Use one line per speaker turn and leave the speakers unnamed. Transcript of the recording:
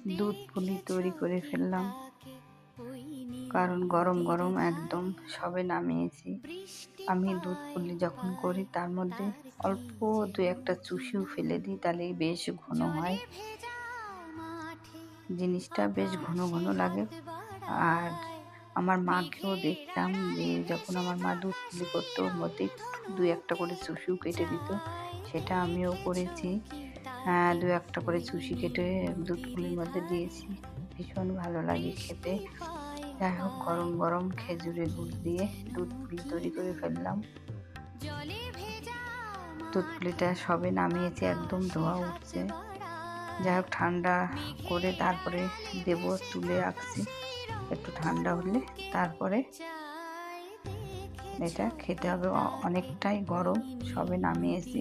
দুধ পুলি তৈরি করে ফেললাম, কারণ গরম গরম একদম সবে নামিয়েছি। আমি দুধ পুলি যখন করি তার মধ্যে অল্প দু একটা চুষিও ফেলে দিই, তাহলে বেশ ঘন হয়, জিনিসটা বেশ ঘন ঘন লাগে। আর আমার মাকেও দেখতাম যে যখন আমার মা দুধ পুলি করতো ওর মধ্যে একটু দু একটা করে চুষিও কেটে দিত, সেটা আমিও করেছি। দু একটা করে চুষি কেটে দুধ পুলির মধ্যে দিয়েছি, ভীষণ ভালো লাগে খেতে। যাই হোক, গরম গরম খেজুরের গুড় দিয়ে দুধ পুলি তৈরি করে ফেললাম। দুধ পুলিটা সবে নামিয়েছি, একদম ধোয়া উঠছে। যাই হোক, ঠান্ডা করে তারপরে দেব, তুলে রাখছি, একটু ঠান্ডা হলে তারপরে এটা খেতে হবে। অনেকটাই গরম, সবে নামিয়েছি।